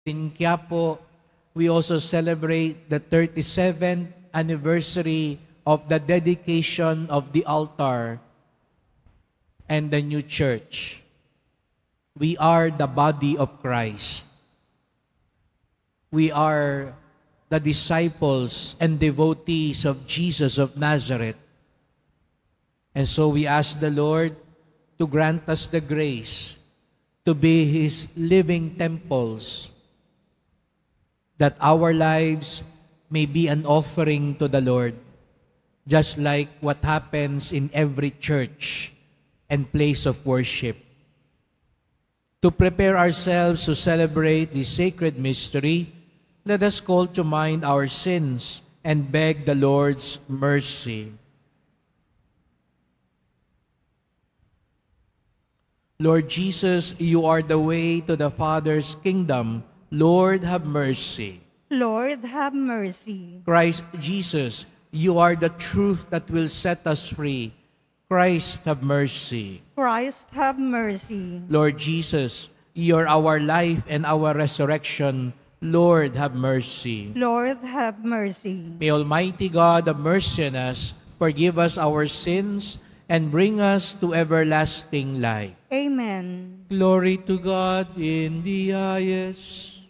In Quiapo, we also celebrate the 37th anniversary of the dedication of the altar and the new church. We are the body of Christ. We are the disciples and devotees of Jesus of Nazareth. And so we ask the Lord to grant us the grace to be His living temples, that our lives may be an offering to the Lord, just like what happens in every church and place of worship. To prepare ourselves to celebrate this sacred mystery, let us call to mind our sins and beg the Lord's mercy. Lord Jesus, you are the way to the Father's kingdom. Lord, have mercy. Lord, have mercy. Christ Jesus, you are the truth that will set us free. Christ, have mercy. Christ, have mercy. Lord Jesus, you are our life and our resurrection. Lord, have mercy. Lord, have mercy. May Almighty God have mercy on us, forgive us our sins, and bring us to everlasting life. Amen. Glory to God in the highest.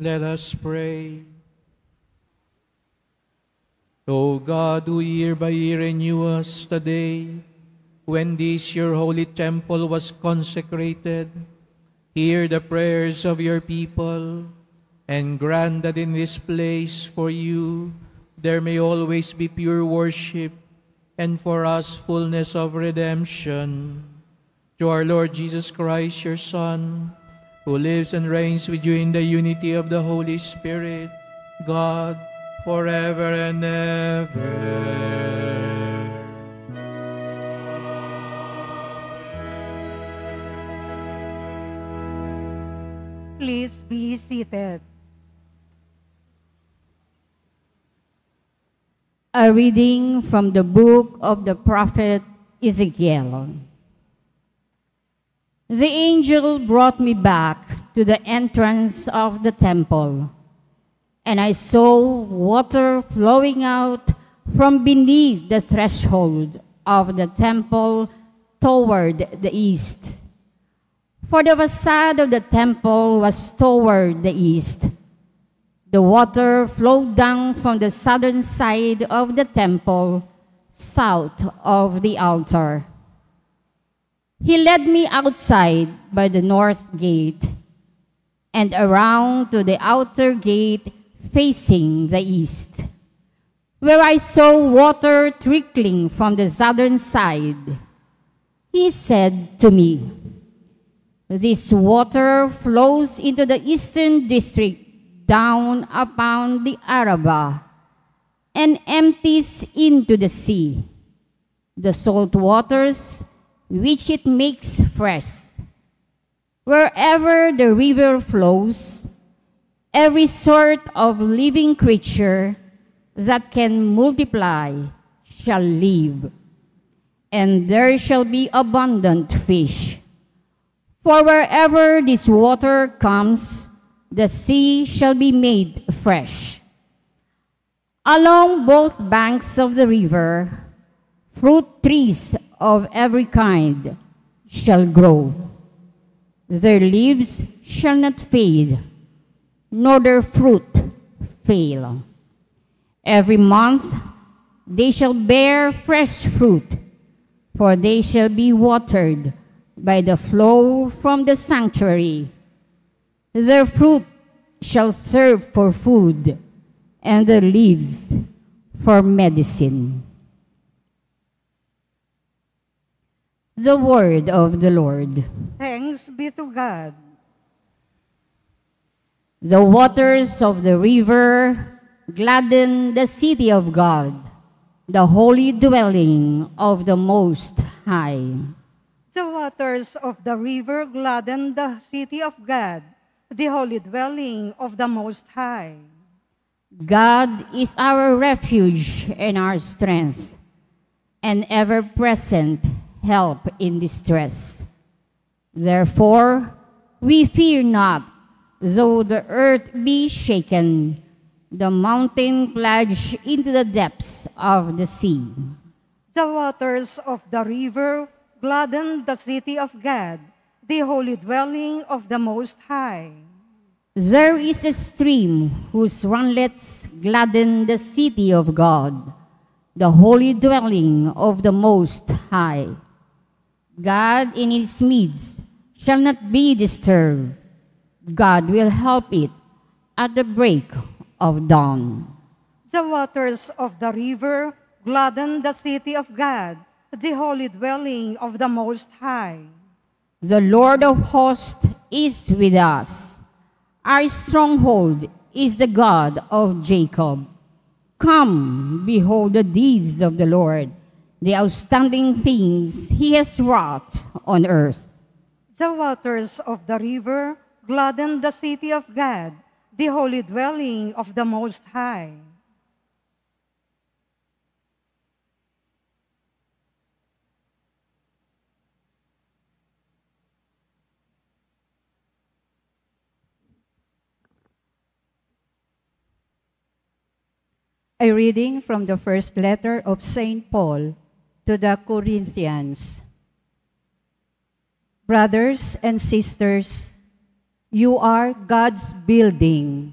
Let us pray. O God, who year by year renew us today, when this your holy temple was consecrated, hear the prayers of your people, and grant that in this place for you there may always be pure worship, and for us fullness of redemption. To our Lord Jesus Christ, your Son, who lives and reigns with you in the unity of the Holy Spirit, God, forever and ever. Please be seated. A reading from the book of the prophet Ezekiel. The angel brought me back to the entrance of the temple, and I saw water flowing out from beneath the threshold of the temple toward the east. For the facade of the temple was toward the east. The water flowed down from the southern side of the temple, south of the altar. He led me outside by the north gate and around to the outer gate facing the east, where I saw water trickling from the southern side. He said to me, "This water flows into the eastern district down upon the Arabah and empties into the sea, the salt waters which it makes fresh. Wherever the river flows, every sort of living creature that can multiply shall live, and there shall be abundant fish. For wherever this water comes, the sea shall be made fresh. Along both banks of the river, fruit trees of every kind shall grow. Their leaves shall not fade, nor their fruit fail. Every month they shall bear fresh fruit, for they shall be watered by the flow from the sanctuary. Their fruit shall serve for food, and their leaves for medicine." The word of the Lord. Thanks be to God. The waters of the river gladden the city of God, the holy dwelling of the Most High. The waters of the river gladden the city of God, the holy dwelling of the Most High. God is our refuge and our strength, an ever-present help in distress. Therefore, we fear not, though the earth be shaken, the mountain plunge into the depths of the sea. The waters of the river gladden the city of God, the holy dwelling of the Most High. There is a stream whose runlets gladden the city of God, the holy dwelling of the Most High. God in its midst shall not be disturbed. God will help it at the break of dawn. The waters of the river gladden the city of God, the holy dwelling of the Most High. The Lord of hosts is with us. Our stronghold is the God of Jacob. Come, behold the deeds of the Lord, the outstanding things he has wrought on earth. The waters of the river gladden the city of God, the holy dwelling of the Most High. A reading from the first letter of St. Paul to the Corinthians. Brothers and sisters, you are God's building,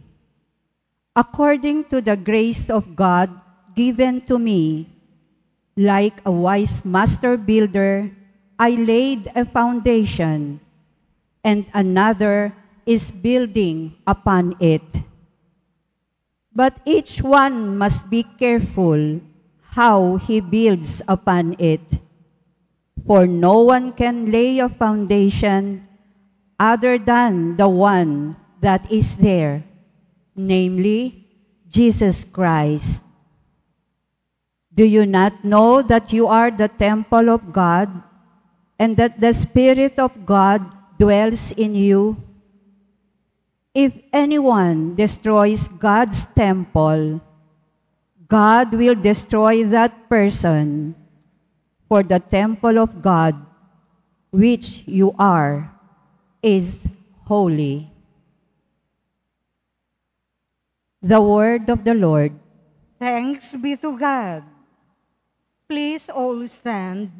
According to the grace of God given to me, like a wise master builder, I laid a foundation, and another is building upon it. But each one must be careful how he builds upon it. For no one can lay a foundation other than the one that is there, namely, Jesus Christ. Do you not know that you are the temple of God, and that the Spirit of God dwells in you? If anyone destroys God's temple, God will destroy that person. For the temple of God, which you are, is holy. The word of the Lord. Thanks be to God. Please all stand.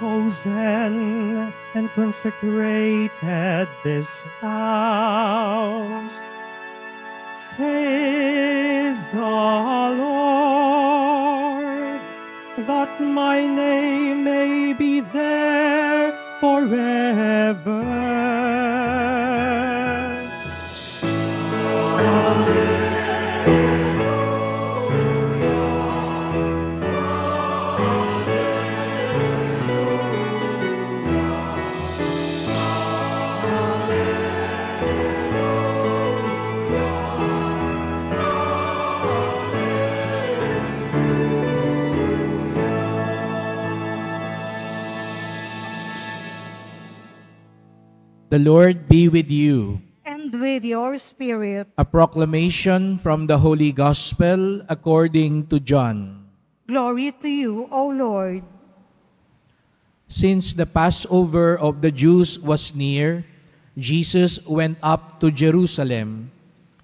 Chosen and consecrated this house, says the Lord, that my name may be there forever. The Lord be with you. And with your spirit. A proclamation from the Holy Gospel according to John. Glory to you, O Lord. Since the Passover of the Jews was near, Jesus went up to Jerusalem.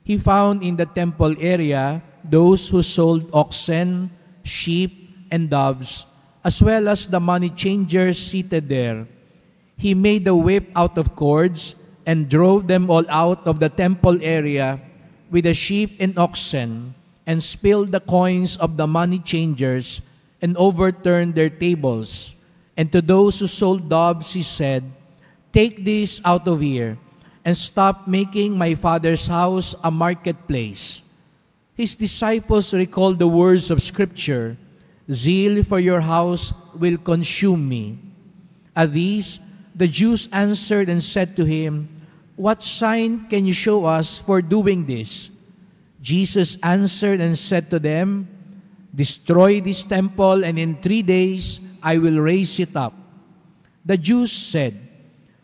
He found in the temple area those who sold oxen, sheep, and doves, as well as the money changers seated there. He made a whip out of cords and drove them all out of the temple area with the sheep and oxen, and spilled the coins of the money changers and overturned their tables. And to those who sold doves he said, "Take this out of here, and stop making my Father's house a marketplace." His disciples recalled the words of Scripture, "Zeal for your house will consume me." At these, the Jews answered and said to him, "What sign can you show us for doing this?" Jesus answered and said to them, "Destroy this temple, and in 3 days I will raise it up." The Jews said,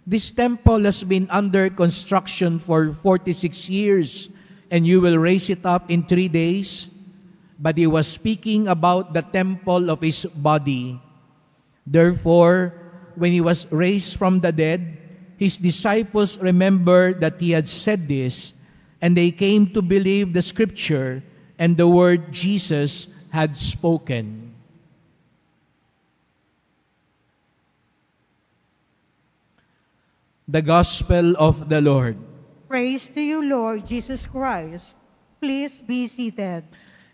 "This temple has been under construction for 46 years, and you will raise it up in 3 days?" But he was speaking about the temple of his body. Therefore, when he was raised from the dead, his disciples remembered that he had said this, and they came to believe the Scripture and the word Jesus had spoken. The Gospel of the Lord. Praise to you, Lord Jesus Christ. Please be seated.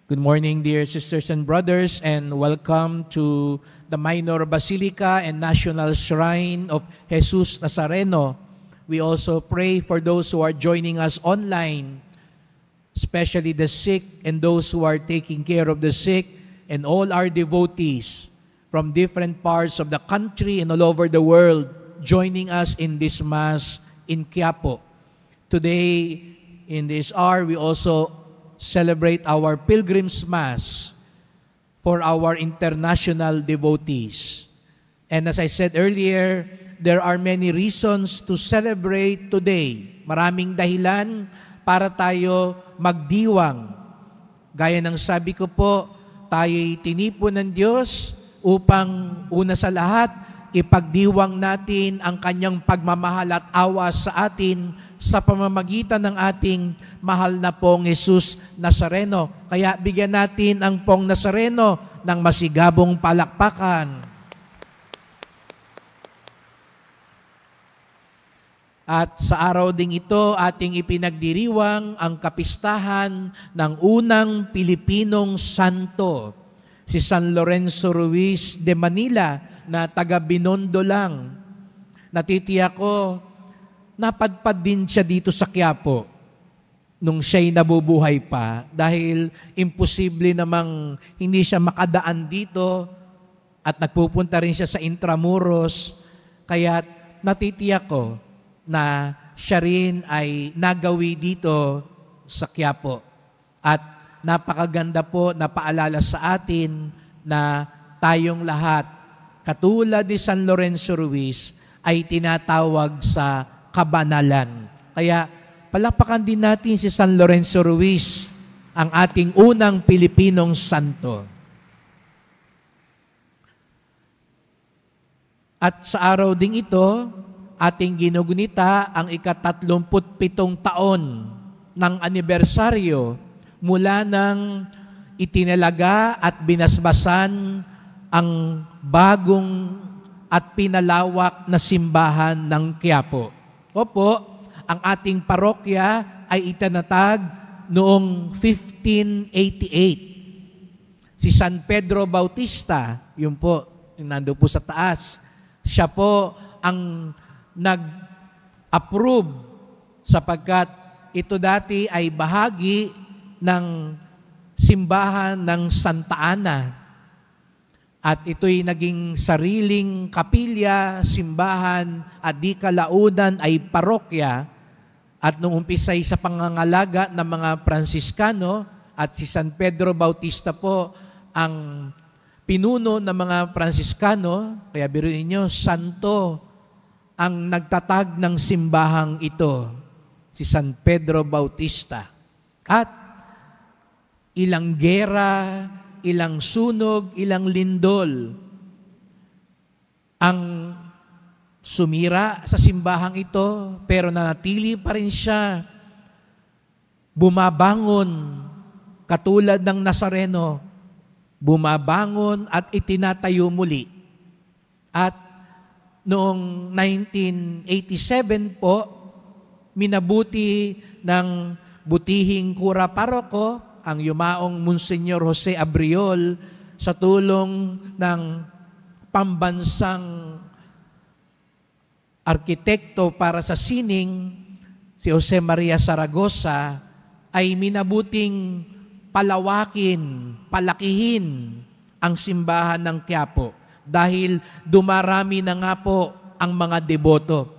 Good morning, dear sisters and brothers, and welcome to the Minor Basilica and National Shrine of Jesus Nazareno. We also pray for those who are joining us online, especially the sick and those who are taking care of the sick, and all our devotees from different parts of the country and all over the world joining us in this Mass in Quiapo. Today, in this hour, we also celebrate our Pilgrim's Mass for our international devotees. And as I said earlier, there are many reasons to celebrate today. Maraming dahilan para tayo magdiwang. Gaya ng sabi ko po, tayo'y tinipon ng Diyos upang una sa lahat, ipagdiwang natin ang Kanyang pagmamahal at awa sa atin sa pamamagitan ng ating mahal na pong Jesus Nazareno. Kaya bigyan natin ang pong Nazareno ng masigabong palakpakan. At sa araw ding ito, ating ipinagdiriwang ang kapistahan ng unang Pilipinong santo, si San Lorenzo Ruiz de Manila, na taga Binondo lang. Natitiyak ko, napadpad din siya dito sa Quiapo nung siya'y nabubuhay pa, dahil imposible namang hindi siya makadaan dito at nagpupunta rin siya sa Intramuros. Kaya natitiyak ko na siya rin ay nagawi dito sa Quiapo. At napakaganda po na paalala sa atin na tayong lahat, katulad ni San Lorenzo Ruiz, ay tinatawag sa kabanalan. Kaya palapakan din natin si San Lorenzo Ruiz, ang ating unang Pilipinong santo. At sa araw ding ito, ating ginugunita ang ika-37 taon ng anibersaryo mula nang itinalaga at binasbasan ang bagong at pinalawak na simbahan ng Quiapo. Opo, ang ating parokya ay itinatag noong 1588. Si San Pedro Bautista, yun po, yung nando po sa taas, siya po ang nag-approve sapagkat ito dati ay bahagi ng simbahan ng Santa Ana. At ito'y naging sariling kapilya, simbahan, at di kalaunan ay parokya. At nung umpisay sa pangangalaga ng mga Pransiskano, at si San Pedro Bautista po ang pinuno ng mga Pransiskano, kaya biruin nyo, santo ang nagtatag ng simbahang ito, si San Pedro Bautista. At ilang gera, ilang sunog, ilang lindol ang sumira sa simbahang ito, pero nanatili pa rin siya bumabangon katulad ng Nazareno, bumabangon at itinatayo muli. At noong 1987 po, minabuti ng butihing kura paroko ang yumaong Monsignor Jose Abriol sa tulong ng pambansang arkitekto para sa sining, si Jose Maria Zaragoza, ay minabuting palawakin, palakihin ang simbahan ng Quiapo dahil dumarami na nga po ang mga deboto.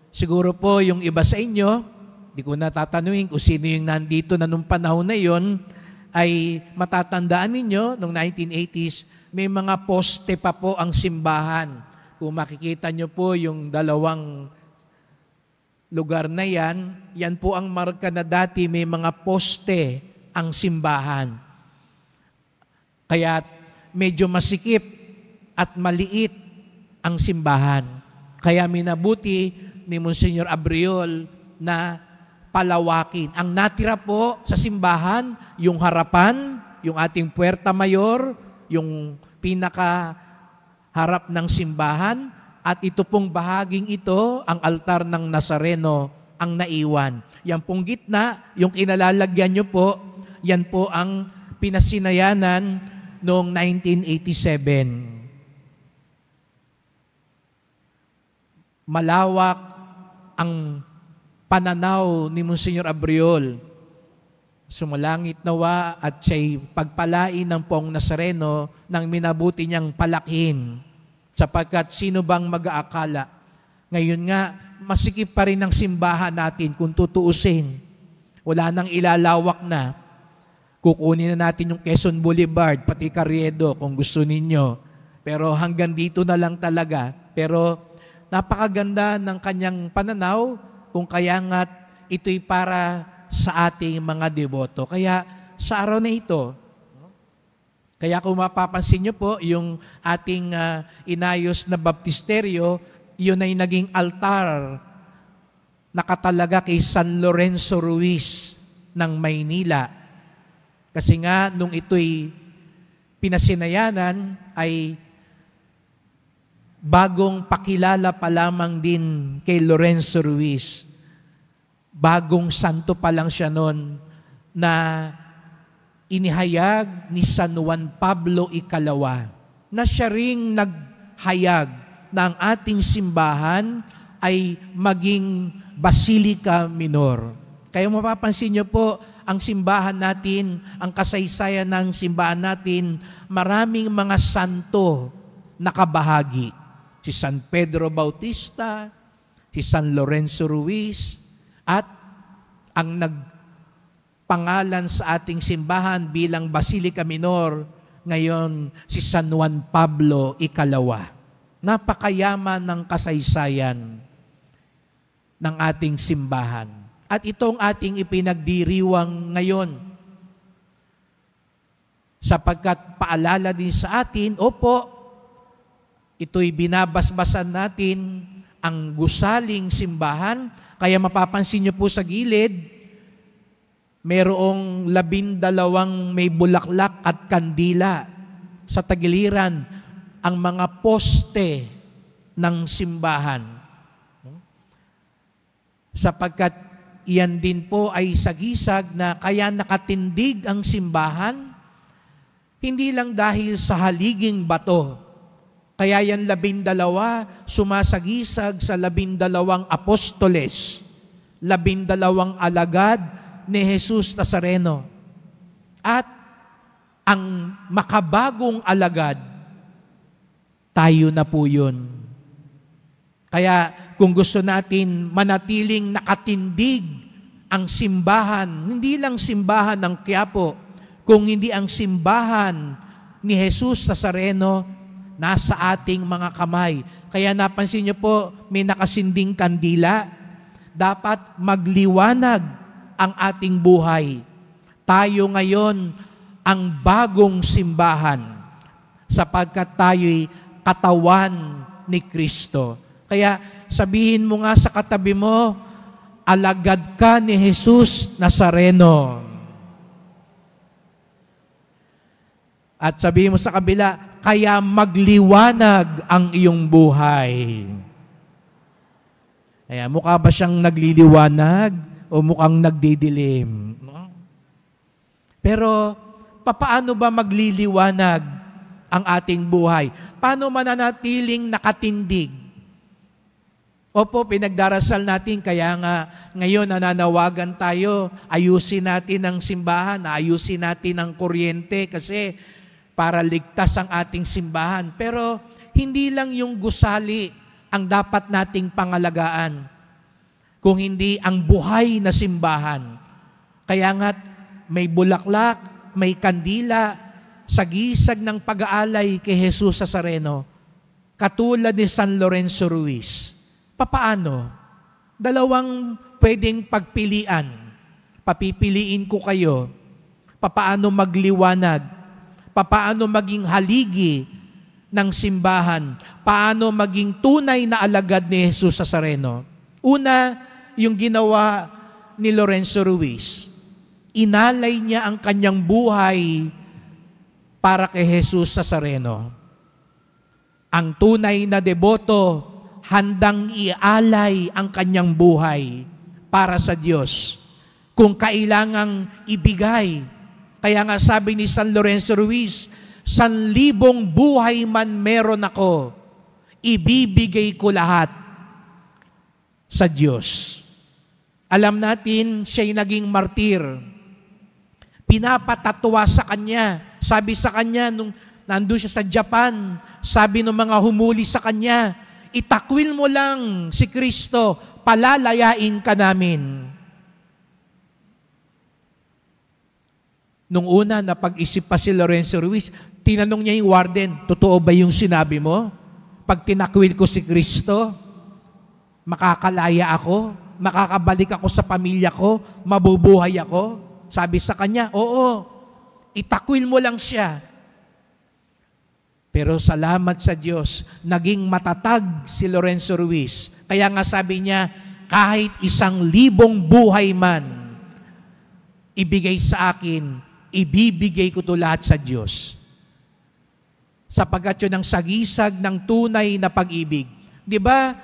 Siguro po yung iba sa inyo, di ko natatanungin kung sino yung nandito na nung panahon na yon, ay matatandaan ninyo, noong 1980s, may mga poste pa po ang simbahan. Kung makikita nyo po yung dalawang lugar na yan po ang marka na dati may mga poste ang simbahan. Kaya medyo masikip at maliit ang simbahan. Kaya minabuti ni Monsignor Abriol na palawakin. Ang natira po sa simbahan, yung harapan, yung ating Puerta Mayor, yung pinakaharap ng simbahan, at ito pong bahaging ito, ang altar ng Nazareno, ang naiwan. Yan pong gitna, yung kinalalagyan nyo po, yan po ang pinasinayanan noong 1987. Malawak ang pananaw ni Monsignor Abriol. Sumalangit nawa at siya'y pagpalain ng Pong Nazareno nang minabuti niyang palakihin. Sapagkat sino bang mag-aakala? Ngayon nga, masikip pa rin ang simbahan natin kung tutuusin. Wala nang ilalawak na. Kukunin na natin yung Quezon Boulevard, pati Carriedo kung gusto ninyo. Pero hanggang dito na lang talaga. Pero napakaganda ng kanyang pananaw kung kaya nga ito'y para sa ating mga deboto. Kaya sa araw na ito, kaya kung mapapansin nyo po, yung ating inayos na baptisteryo, yun ay naging altar nakatalaga kay San Lorenzo Ruiz ng Maynila. Kasi nga, nung ito'y pinasinayanan, ay bagong pakilala pa lamang din kay Lorenzo Ruiz. Bagong santo pa lang siya noon na inihayag ni San Juan Pablo Ikalawa na siya ring naghayag na ang ating simbahan ay maging Basilica Minor. Kaya mapapansin niyo po, ang simbahan natin, ang kasaysayan ng simbahan natin, maraming mga santo nakabahagi. Si San Pedro Bautista, si San Lorenzo Ruiz, at ang nagpangalan sa ating simbahan bilang Basilica Minor, ngayon si San Juan Pablo Ikalawa. Napakayaman ng kasaysayan ng ating simbahan. At itong ating ipinagdiriwang ngayon, sapagkat paalala din sa atin, opo, ito'y binabasbasan natin ang gusaling simbahan. Kaya mapapansin niyo po sa gilid, mayroong 12 may bulaklak at kandila. Sa tagiliran, ang mga poste ng simbahan. Sapagkat iyan din po ay sagisag na kaya nakatindig ang simbahan, hindi lang dahil sa haliging bato. Kaya yan 12 sumasagisag sa 12 apostoles, 12 alagad ni Jesus Nazareno. At ang makabagong alagad, tayo na po yun. Kaya kung gusto natin manatiling nakatindig ang simbahan, hindi lang simbahan ng Quiapo, kung hindi ang simbahan ni Jesus Nazareno, nasa ating mga kamay. Kaya napansin niyo po, may nakasinding kandila. Dapat magliwanag ang ating buhay. Tayo ngayon ang bagong simbahan sapagkat tayo'y katawan ni Kristo. Kaya sabihin mo nga sa katabi mo, alagad ka ni Jesus Nazareno. At sabihin mo sa kabila, kaya magliwanag ang iyong buhay. Kaya mukha ba siyang nagliliwanag o mukhang nagdidilim? Pero paano ba magliliwanag ang ating buhay? Paano mananatiling nakatindig? Opo, pinagdarasal natin, kaya nga ngayon nananawagan tayo, ayusin natin ang simbahan, ayusin natin ang kuryente kasi para ligtas ang ating simbahan. Pero hindi lang yung gusali ang dapat nating pangalagaan, kung hindi ang buhay na simbahan. Kaya nga may bulaklak, may kandila, sagisag ng pag-aalay kay Jesus Nazareno, katulad ni San Lorenzo Ruiz. Papaano? Dalawang pwedeng pagpilian. Papipiliin ko kayo. Papaano magliwanag? Paano maging haligi ng simbahan? Paano maging tunay na alagad ni Jesus Nazareno? Una, yung ginawa ni Lorenzo Ruiz. Inalay niya ang kanyang buhay para kay Jesus Nazareno. Ang tunay na deboto, handang ialay ang kanyang buhay para sa Diyos. Kung kailangang ibigay. Kaya nga sabi ni San Lorenzo Ruiz, 1,000 buhay man meron ako, ibibigay ko lahat sa Diyos. Alam natin, siya'y naging martir. Pinapatatwa sa kanya. Sabi sa kanya, nung nandun siya sa Japan, sabi ng mga humuli sa kanya, itakwil mo lang si Kristo, palalayain ka namin. Nung una, napag-isip pa si Lorenzo Ruiz, tinanong niya yung warden, totoo ba yung sinabi mo? Pag tinakwil ko si Kristo, makakalaya ako, makakabalik ako sa pamilya ko, mabubuhay ako? Sabi sa kanya, oo, itakwil mo lang siya. Pero salamat sa Diyos, naging matatag si Lorenzo Ruiz. Kaya nga sabi niya, kahit 1,000 buhay man, ibigay sa akin, ibibigay ko to lahat sa Diyos. Sapagkat yun ang sagisag ng tunay na pag-ibig. Di ba,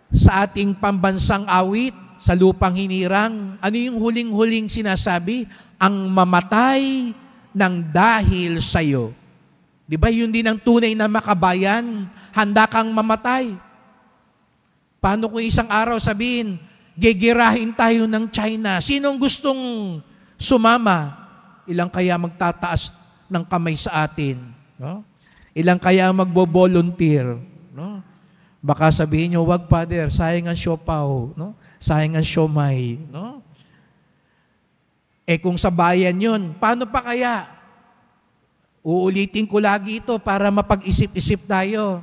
sa ating pambansang awit, sa lupang hinirang, ano yung huling-huling sinasabi? Ang mamatay ng dahil sa'yo. Di ba, yun din ang tunay na makabayan, handa kang mamatay. Paano kung isang araw sabihin, gegerahin tayo ng China? Sinong gustong sumama? Ilang kaya magtataas ng kamay sa atin? No? Ilang kaya magbo-volunteer? No? Baka sabihin nyo, wag Father, sayang ang siopaw, no? Sayang ang siomay. No? Kung sa bayan yun, paano pa kaya? Uulitin ko lagi ito para mapag-isip-isip tayo.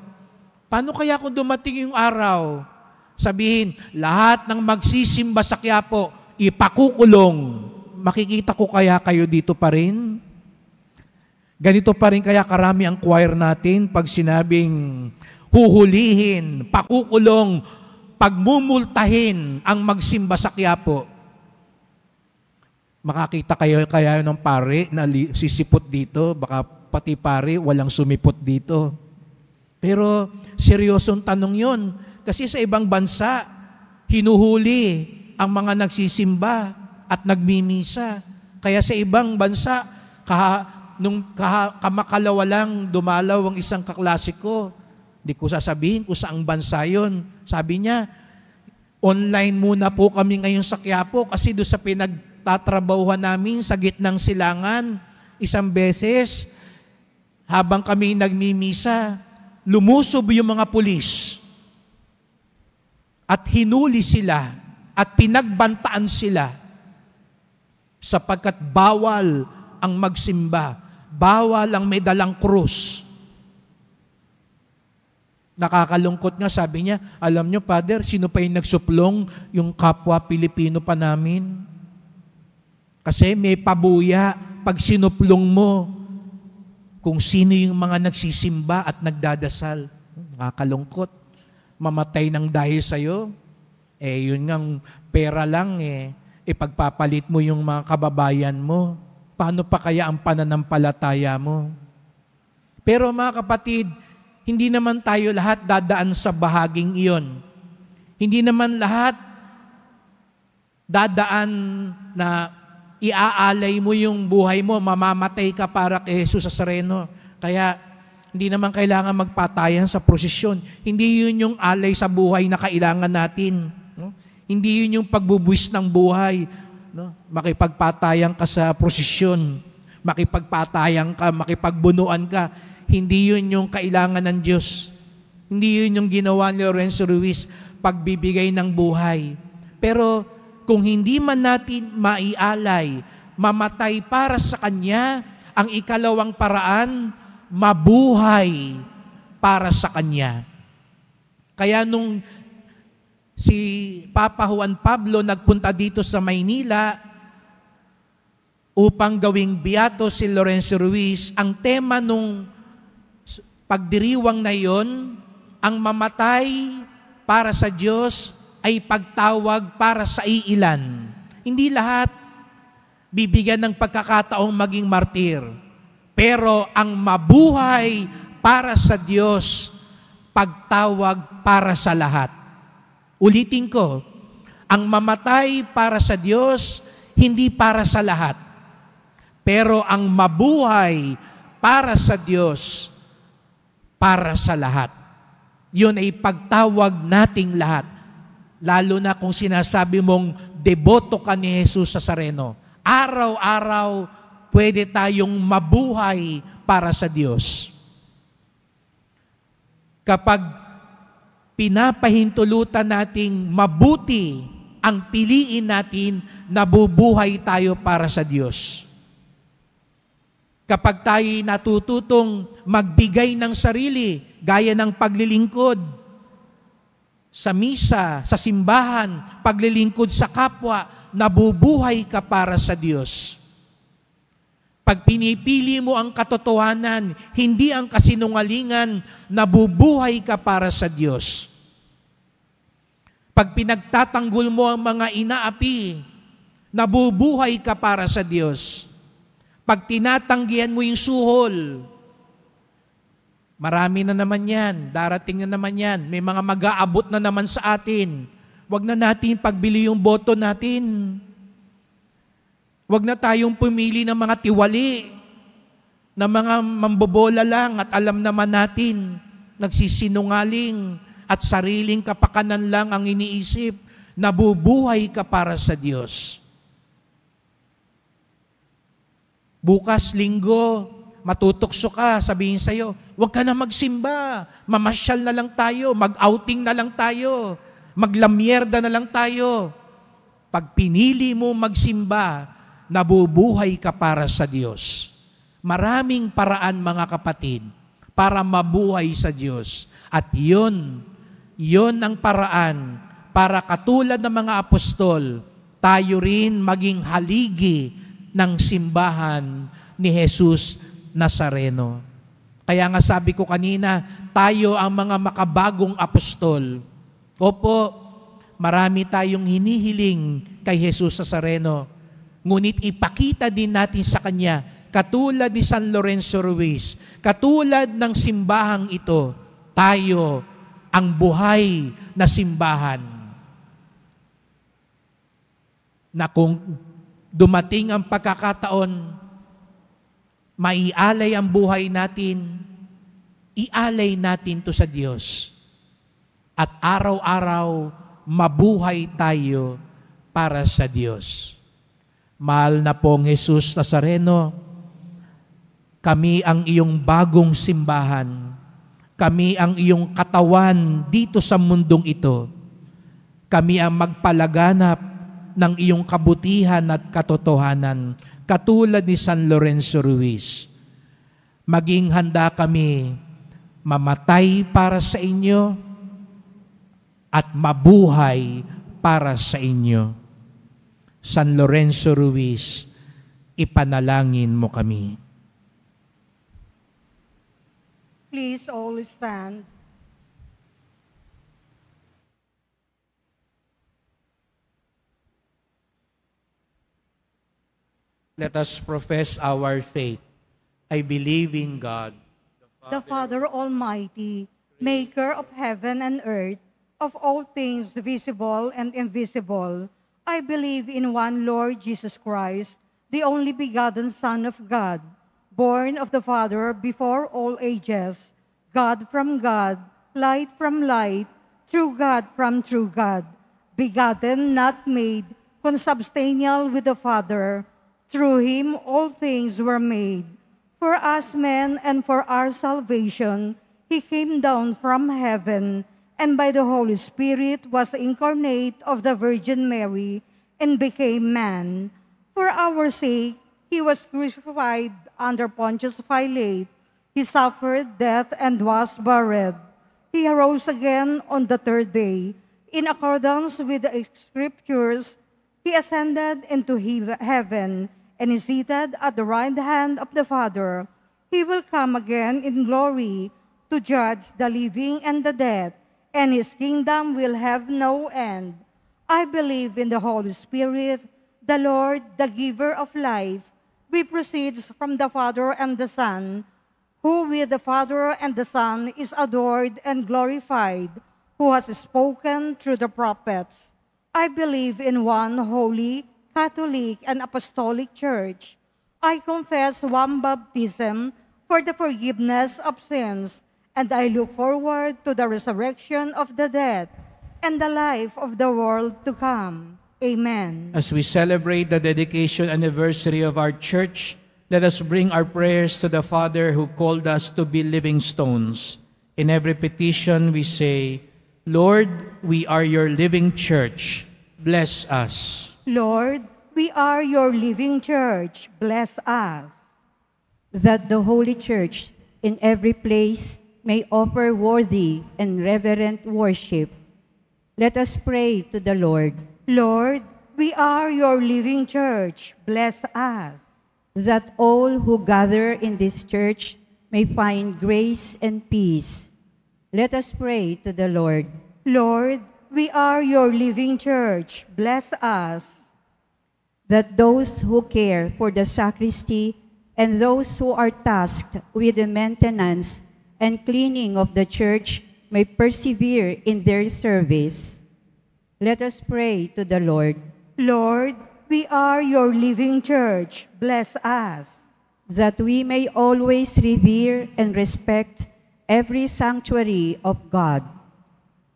Paano kaya kung dumating yung araw, sabihin, lahat ng magsisimba sa Quiapo, ipakukulong. Makikita ko kaya kayo dito pa rin? Ganito pa rin kaya karami ang choir natin pag sinabing huhulihin, pakukulong, pagmumultahin ang magsimba sa Quiapo. Makakita kayo kaya ng pare na sisipot dito, baka pati pare walang sumipot dito. Pero seryosong tanong yun. Kasi sa ibang bansa, hinuhuli ang mga nagsisimba at nagmimisa. Kaya sa ibang bansa, nung kamakalawa lang dumalaw ang isang kaklase ko, di ko sasabihin kung saang bansa yun. Sabi niya, online muna po kami ngayon sa Quiapo kasi doon sa pinagtatrabahuhan namin sa gitnang silangan, isang beses, habang kami nagmimisa, lumusob yung mga pulis at hinuli sila at pinagbantaan sila sapagkat bawal ang magsimba, bawal ang may dalang krus. Nakakalungkot nga, sabi niya, alam niyo, Father, sino pa yung nagsuplong? Yung kapwa Pilipino pa namin. Kasi may pabuya pag sinuplong mo kung sino yung mga nagsisimba at nagdadasal. Nakakalungkot. Mamatay ng dahil sa'yo. Yun ngang pera lang ipagpapalit mo yung mga kababayan mo. Paano pa kaya ang pananampalataya mo? Pero mga kapatid, hindi naman tayo lahat dadaan sa bahaging iyon. Hindi naman lahat dadaan na iaalay mo yung buhay mo, mamamatay ka para kay Jesus Nazareno. Kaya hindi naman kailangan magpatayan sa prosesyon. Hindi yun yung alay sa buhay na kailangan natin. No? Hindi yun yung pagbubuwis ng buhay. No? Makipagpatayan ka sa prosesyon. Makipagpatayan ka, makipagbunuan ka. Hindi yun yung kailangan ng Diyos. Hindi yun yung ginawa ni Lorenzo Ruiz, pagbibigay ng buhay. Pero kung hindi man natin maialay, mamatay para sa Kanya, ang ikalawang paraan, mabuhay para sa Kanya. Kaya nung si Papa Juan Pablo nagpunta dito sa Maynila upang gawing beato si Lorenzo Ruiz, ang tema nung pagdiriwang na yon, ang mamatay para sa Diyos ay pagtawag para sa iilan. Hindi lahat bibigyan ng pagkakataong maging martir. Pero ang mabuhay para sa Diyos, pagtawag para sa lahat. Ulitin ko, ang mamatay para sa Diyos, hindi para sa lahat. Pero ang mabuhay para sa Diyos, para sa lahat. Yun ay pagtawag nating lahat. Lalo na kung sinasabi mong deboto ka ni Jesus Nazareno. Araw-araw, pwede tayong mabuhay para sa Diyos. Kapag pinapahintulutan nating mabuti ang piliin natin, nabubuhay tayo para sa Diyos. Kapag tayo'y natututong magbigay ng sarili, gaya ng paglilingkod sa misa, sa simbahan, paglilingkod sa kapwa, nabubuhay ka para sa Diyos. Pag pinipili mo ang katotohanan, hindi ang kasinungalingan, nabubuhay ka para sa Diyos. Pag pinagtatanggol mo ang mga inaapi, nabubuhay ka para sa Diyos. Pag tinatanggihan mo yung suhol, marami na naman yan, darating na naman yan, may mga mag-aabot na naman sa atin. Huwag na natin pagbili yung boto natin. Huwag na tayong pumili ng mga tiwali, na mga mambobola lang at alam naman natin, nagsisinungaling at sariling kapakanan lang ang iniisip. Nabubuhay ka para sa Diyos. Bukas, linggo, matutokso ka, sabihin sa'yo, huwag ka na magsimba, mamasyal na lang tayo, mag-outing na lang tayo, maglamyerda na lang tayo. Pag pinili mo magsimba, nabubuhay ka para sa Diyos. Maraming paraan, mga kapatid, para mabuhay sa Diyos. At yun ang paraan para katulad ng mga apostol, tayo rin maging haligi ng simbahan ni Jesus Nazareno. Kaya nga sabi ko kanina, tayo ang mga makabagong apostol. Opo, marami tayong hinihiling kay Jesus Nazareno. Ngunit ipakita din natin sa Kanya, katulad ni San Lorenzo Ruiz, katulad ng simbahang ito, tayo ang buhay na simbahan. Na kung dumating ang pagkakataon, maialay ang buhay natin, ialay natin to sa Diyos. At araw-araw, mabuhay tayo para sa Diyos. Mahal na pong Jesus Nazareno, kami ang iyong bagong simbahan. Kami ang iyong katawan dito sa mundong ito. Kami ang magpalaganap ng iyong kabutihan at katotohanan, katulad ni San Lorenzo Ruiz. Maging handa kami mamatay para sa inyo at mabuhay para sa inyo. San Lorenzo Ruiz, ipanalangin mo kami. Please all stand. Let us profess our faith. I believe in God, The Father Almighty, maker of heaven and earth, of all things visible and invisible. I believe in one Lord Jesus Christ, the only begotten Son of God, born of the Father before all ages, God from God, light from light, true God from true God, begotten, not made, consubstantial with the Father. Through him all things were made. For us men and for our salvation, he came down from heaven, and by the Holy Spirit was incarnate of the Virgin Mary, and became man. For our sake, he was crucified under Pontius Pilate. He suffered death and was buried. He arose again on the third day. In accordance with the Scriptures, he ascended into heaven, and is seated at the right hand of the Father. He will come again in glory to judge the living and the dead, and his kingdom will have no end. I believe in the Holy Spirit, the Lord, the giver of life, which proceeds from the Father and the Son, who with the Father and the Son is adored and glorified, who has spoken through the prophets. I believe in one holy, Catholic, and Apostolic Church. I confess one baptism for the forgiveness of sins, and I look forward to the resurrection of the dead and the life of the world to come. Amen. As we celebrate the dedication anniversary of our church, let us bring our prayers to the Father who called us to be living stones. In every petition we say, Lord, we are your living church. Bless us. Lord, we are your living church. Bless us. that the Holy Church in every place may offer worthy and reverent worship. Let us pray to the Lord. Lord, we are your living church. Bless us. That all who gather in this church may find grace and peace. Let us pray to the Lord. Lord, we are your living church. Bless us. That those who care for the sacristy and those who are tasked with the maintenance and cleaning of the church may persevere in their service. Let us pray to the Lord. Lord, we are your living church. Bless us. That we may always revere and respect every sanctuary of God.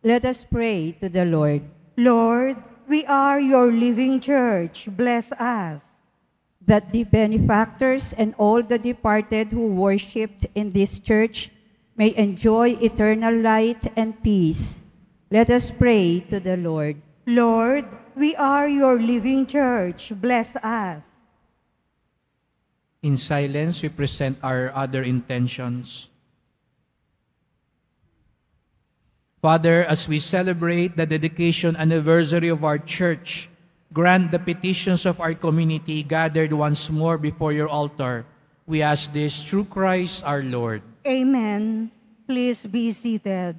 Let us pray to the Lord. Lord, we are your living church. Bless us. That the benefactors and all the departed who worshipped in this church may enjoy eternal light and peace. Let us pray to the Lord. Lord, we are your living church. Bless us. In silence, we present our other intentions. Father, as we celebrate the dedication anniversary of our church, grant the petitions of our community gathered once more before your altar. We ask this through Christ our Lord. Amen. Please be seated.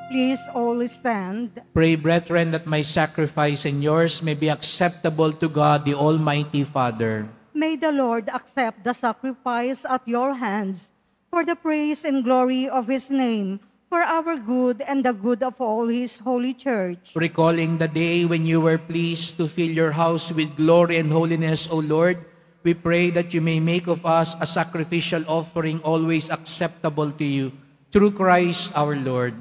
Please all stand. Pray, brethren, that my sacrifice and yours may be acceptable to God, the Almighty Father. May the Lord accept the sacrifice at your hands for the praise and glory of his name, for our good and the good of all his holy church. Recalling the day when you were pleased to fill your house with glory and holiness, O Lord, we pray that you may make of us a sacrificial offering always acceptable to you, through Christ our Lord.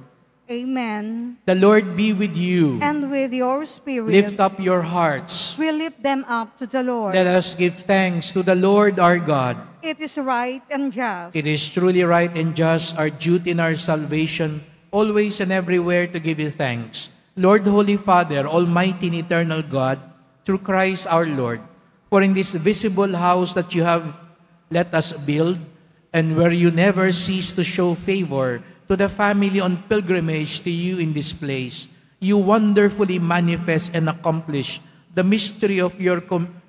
Amen. The Lord be with you. And with your spirit. Lift up your hearts. We lift them up to the Lord. Let us give thanks to the Lord our God. It is right and just. It is truly right and just, our duty in our salvation, always and everywhere to give you thanks. Lord, Holy Father, Almighty and eternal God, through Christ our Lord, for in this visible house that you have let us build, and where you never cease to show favor to the family on pilgrimage to you in this place, you wonderfully manifest and accomplish the mystery of your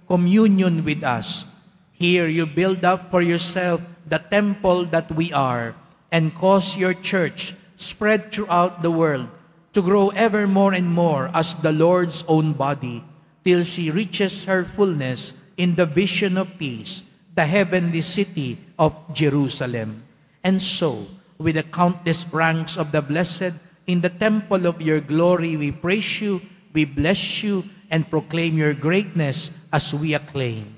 communion with us. Here you build up for yourself the temple that we are, and cause your church, spread throughout the world, to grow ever more and more as the Lord's own body, till she reaches her fullness in the vision of peace, the heavenly city of Jerusalem. And so, with the countless ranks of the blessed, in the temple of your glory we praise you, we bless you, and proclaim your greatness as we acclaim.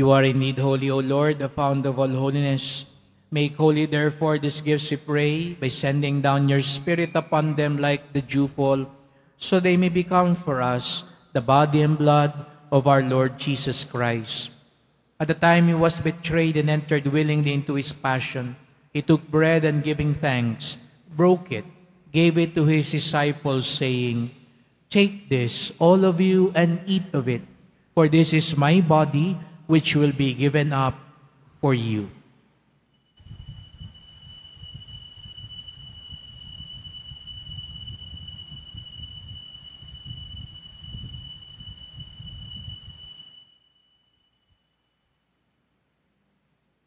You are indeed holy, O Lord, the fount of all holiness. Make holy, therefore, these gifts, we pray, by sending down your Spirit upon them like the dewfall, so they may become for us the body and blood of our Lord Jesus Christ. At the time he was betrayed and entered willingly into his passion, he took bread and giving thanks, broke it, gave it to his disciples, saying, "Take this, all of you, and eat of it, for this is my body, which will be given up for you."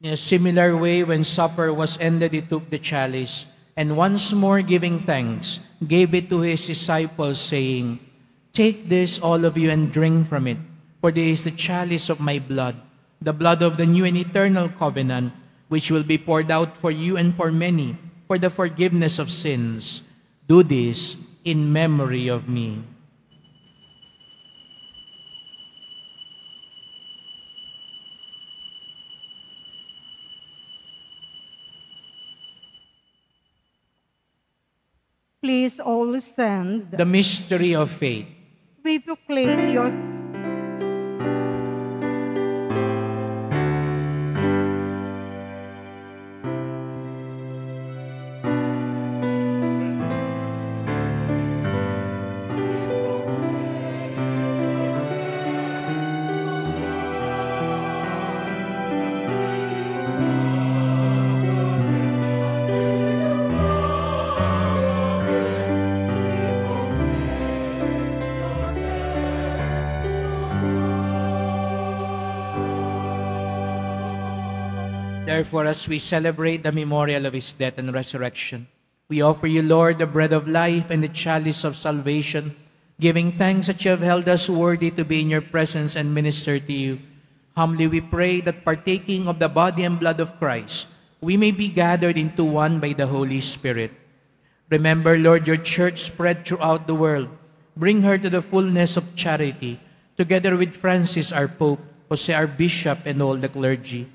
In a similar way, when supper was ended, he took the chalice, and once more giving thanks, gave it to his disciples, saying, "Take this, all of you, and drink from it, for this is the chalice of my blood, the blood of the new and eternal covenant, which will be poured out for you and for many, for the forgiveness of sins. Do this in memory of me." Please all stand. The mystery of faith. We proclaim your Therefore, as we celebrate the memorial of his death and resurrection, we offer you, Lord, the bread of life and the chalice of salvation, giving thanks that you have held us worthy to be in your presence and minister to you. Humbly we pray that partaking of the body and blood of Christ, we may be gathered into one by the Holy Spirit. Remember, Lord, your church spread throughout the world. Bring her to the fullness of charity, together with Francis, our Pope, Jose, our Bishop, and all the clergy.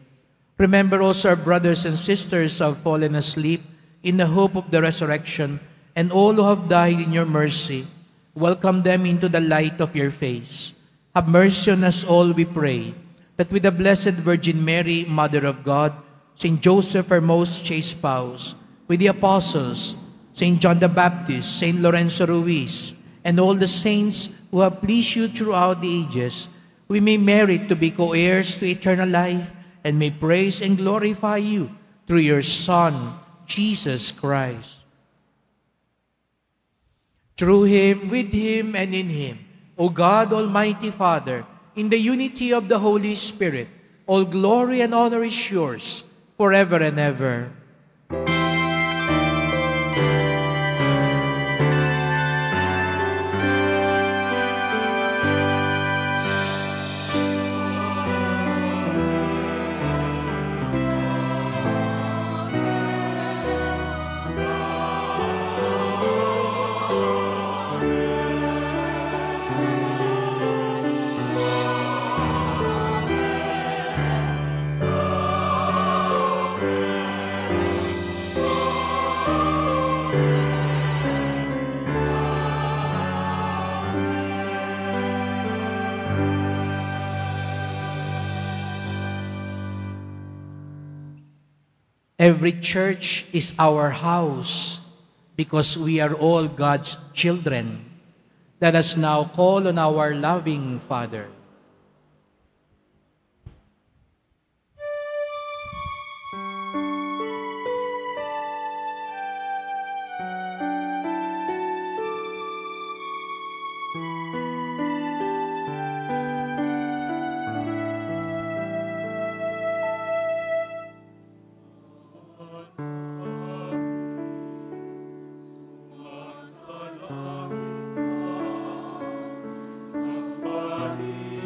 Remember also our brothers and sisters who have fallen asleep in the hope of the resurrection, and all who have died in your mercy. Welcome them into the light of your face. Have mercy on us all, we pray, that with the Blessed Virgin Mary, Mother of God, Saint Joseph, our most chaste spouse, with the apostles, Saint John the Baptist, Saint Lorenzo Ruiz, and all the saints who have pleased you throughout the ages, we may merit to be co-heirs to eternal life, and may praise and glorify you through your Son, Jesus Christ. Through him, with him, and in him, O God, Almighty Father, in the unity of the Holy Spirit, all glory and honor is yours, forever and ever. Every church is our house because we are all God's children. Let us now call on our loving Father. Somebody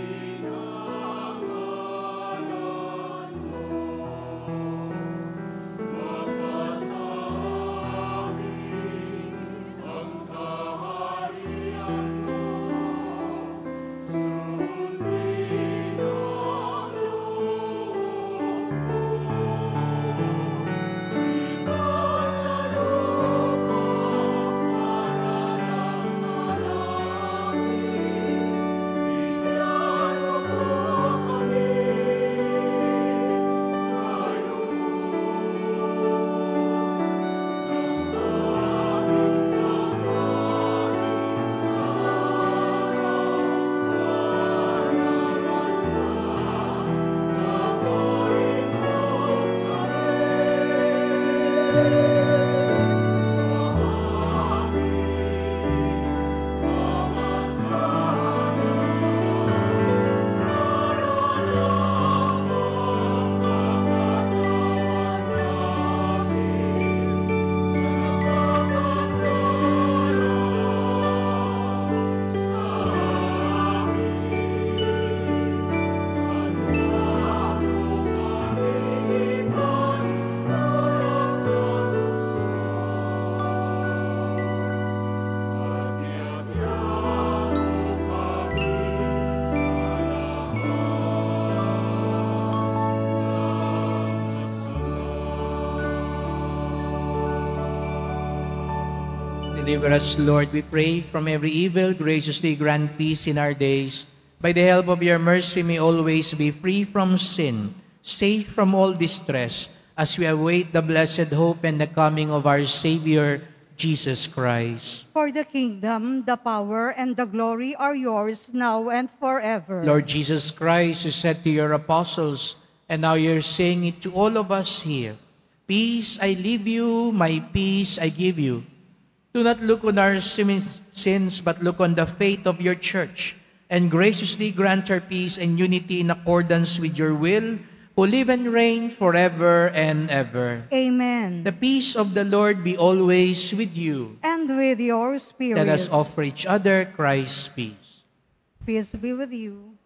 Deliver us, Lord, we pray, from every evil. Graciously grant peace in our days. By the help of your mercy, may always be free from sin, safe from all distress, as we await the blessed hope and the coming of our Savior, Jesus Christ. For the kingdom, the power, and the glory are yours now and forever. Lord Jesus Christ, you said to your apostles, and now you're saying it to all of us here, peace I leave you, my peace I give you. Do not look on our sins, but look on the faith of your church, and graciously grant her peace and unity in accordance with your will, who live and reign forever and ever. Amen. The peace of the Lord be always with you. And with your spirit. Let us offer each other Christ's peace. Peace be with you.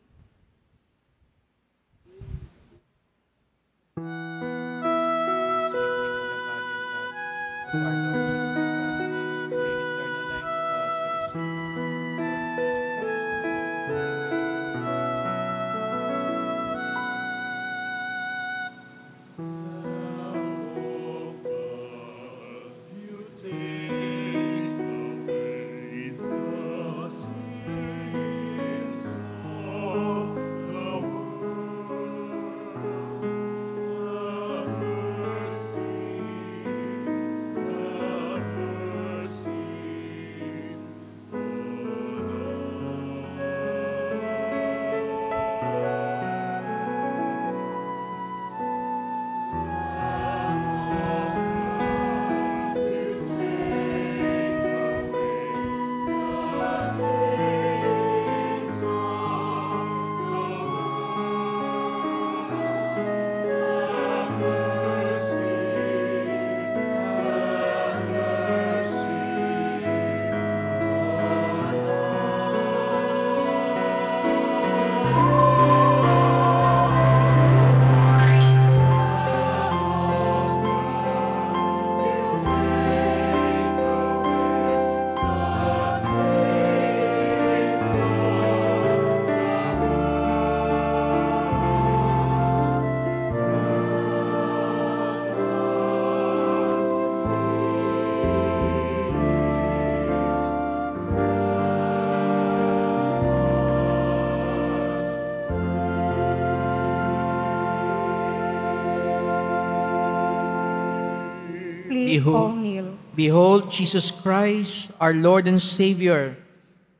Please all kneel. Behold Jesus Christ, our Lord and Savior,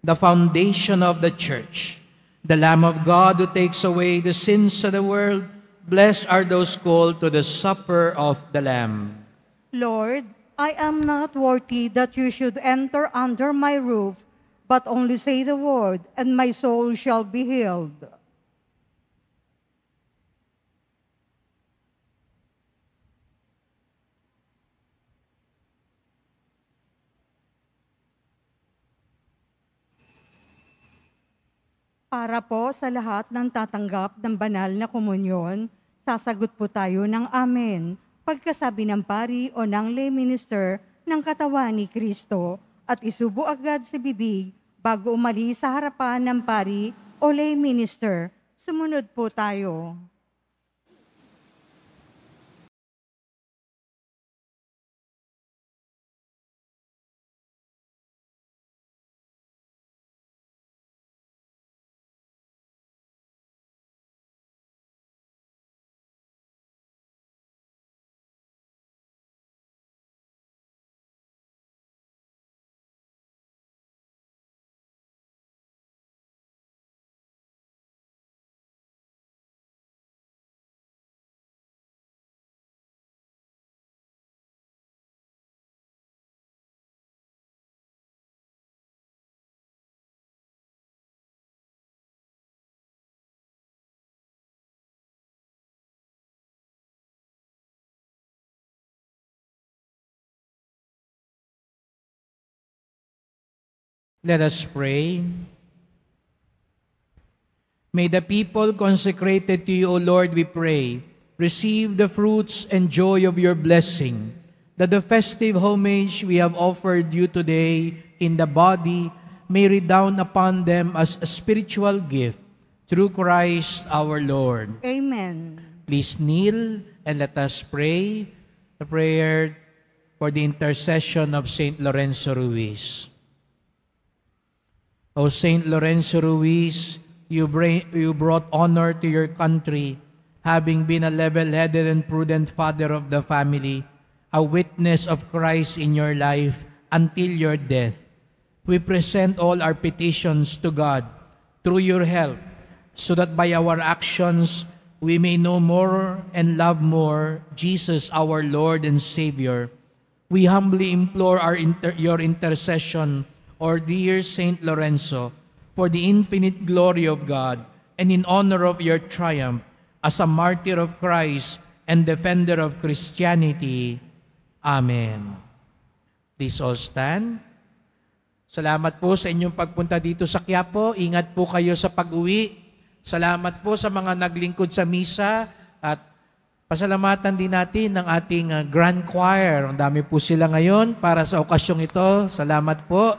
the foundation of the church, the Lamb of God who takes away the sins of the world. Blessed are those called to the supper of the Lamb. Lord, I am not worthy that you should enter under my roof, but only say the word, and my soul shall be healed. Para po sa lahat ng tatanggap ng banal na komunyon, sasagot po tayo ng amen. Pagkasabi ng pari o ng lay minister ng katawan ni Kristo at isubo agad sa bibig bago umalis sa harapan ng pari o lay minister. Sumunod po tayo. Let us pray. May the people consecrated to you, O Lord, we pray, receive the fruits and joy of your blessing, that the festive homage we have offered you today in the body may redound upon them as a spiritual gift, through Christ our Lord. Amen. Please kneel and let us pray the prayer for for the intercession of Saint Lorenzo Ruiz. O Saint Lorenzo Ruiz, you brought honor to your country, having been a level-headed and prudent father of the family, a witness of Christ in your life until your death. We present all our petitions to God through your help, so that by our actions we may know more and love more Jesus, our Lord and Savior. We humbly implore your intercession, or dear Saint Lorenzo, for the infinite glory of God and in honor of your triumph as a martyr of Christ and defender of Christianity. Amen. Please all stand. Salamat po sa inyong pagpunta dito sa Quiapo. Ingat po kayo sa pag-uwi. Salamat po sa mga naglingkod sa misa at pasalamatan din natin ng ating Grand Choir. Ang dami po sila ngayon para sa okasyong ito. Salamat po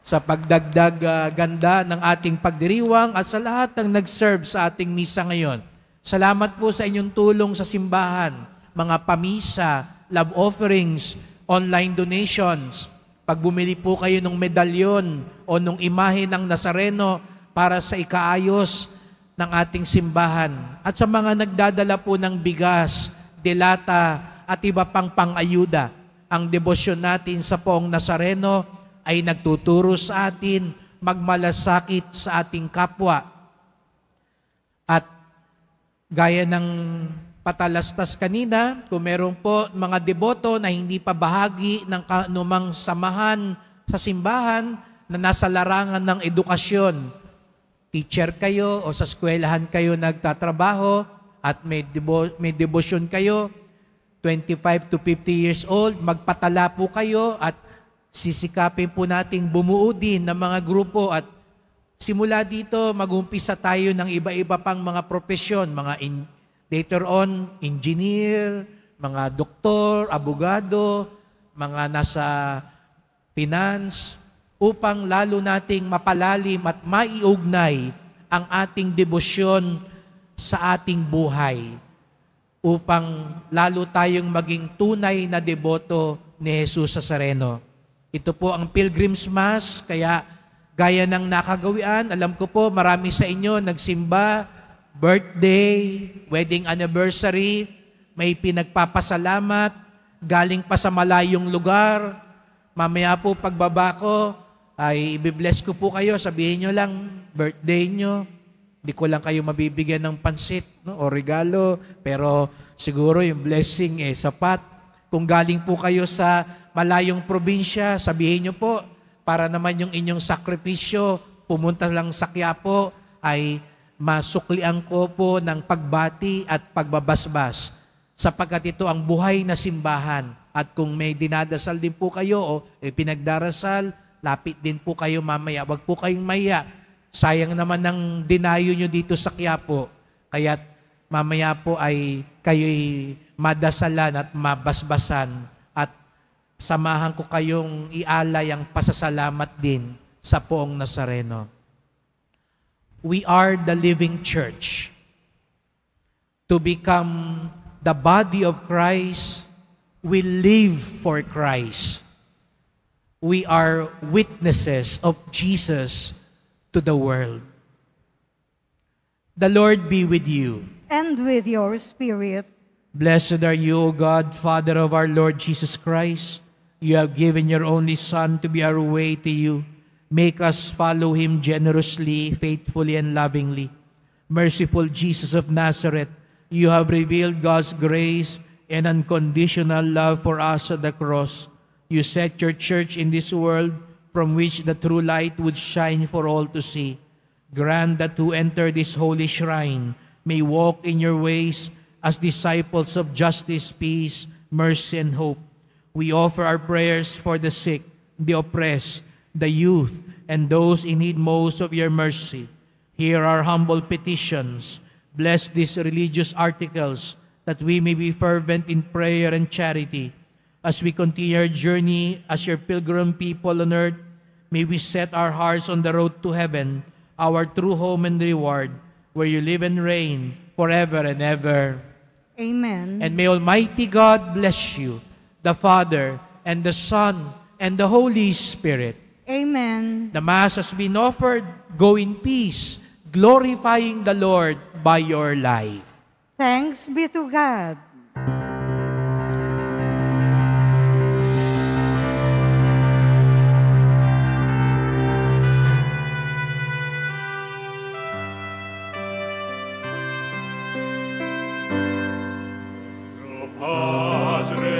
sa pagdagdag ganda ng ating pagdiriwang at sa lahat ng nag-serve sa ating misa ngayon. Salamat po sa inyong tulong sa simbahan, mga pamisa, love offerings, online donations. Pag bumili po kayo ng medalyon o ng imahe ng Nazareno para sa ikaayos ng ating simbahan. At sa mga nagdadala po ng bigas, delata at iba pang pang-ayuda, ang debosyon natin sa Poong Nazareno ay nagtuturo sa atin magmalasakit sa ating kapwa. At gaya ng patalastas kanina, kung meron po mga deboto na hindi pa bahagi ng kanumang samahan sa simbahan na nasa larangan ng edukasyon, teacher kayo o sa eskwelahan kayo nagtatrabaho at may debosyon kayo, 25 to 50 years old, magpatala po kayo at sisikapin po nating bumuo din ng mga grupo at simula dito mag-umpisa tayo ng iba-iba pang mga profesyon, later on, engineer, mga doktor, abogado, mga nasa finance, upang lalo nating mapalalim at maiugnay ang ating debosyon sa ating buhay, upang lalo tayong maging tunay na deboto ni Jesus Nazareno. Ito po ang Pilgrim's Mass, kaya gaya ng nakagawian, alam ko po marami sa inyo nagsimba, birthday, wedding anniversary, may pinagpapasalamat, galing pa sa malayong lugar. Mamaya po pagbaba ko, ay ibibless ko po kayo, sabihin nyo lang, birthday nyo, di ko lang kayo mabibigyan ng pansit o regalo, pero siguro yung blessing sapat. Kung galing po kayo sa malayong probinsya, sabihin nyo po, para naman yung inyong sakripisyo, pumunta lang sa Quiapo, ay masuklian ko po ng pagbati at pagbabasbas, sapagkat ito ang buhay na simbahan. At kung may dinadasal din po kayo o pinagdarasal, lapit din po kayo mamaya. Huwag po kayong maya. Sayang naman ng dinayo nyo dito sa Quiapo. Kaya't mamaya po ay kayo'y madasalan at mabasbasan at samahan ko kayong ialay ang pasasalamat din sa Poong Nazareno. We are the living church. To become the body of Christ, we live for Christ. We are witnesses of Jesus to the world. The Lord be with you. And with your spirit. Blessed are you, O God, Father of our Lord Jesus Christ. You have given your only Son to be our way to you. Make us follow him generously, faithfully, and lovingly. Merciful Jesus of Nazareth, you have revealed God's grace and unconditional love for us at the cross. You set your church in this world from which the true light would shine for all to see. Grant that who enter this holy shrine may walk in your ways as disciples of justice, peace, mercy, and hope. We offer our prayers for the sick, the oppressed, the youth, and those in need most of your mercy. Hear our humble petitions. Bless these religious articles, that we may be fervent in prayer and charity. As we continue our journey as your pilgrim people on earth, may we set our hearts on the road to heaven, our true home and reward, where you live and reign forever and ever. Amen. And may Almighty God bless you, the Father, and the Son, and the Holy Spirit. Amen. The Mass has been offered. Go in peace, glorifying the Lord by your life. Thanks be to God. Padre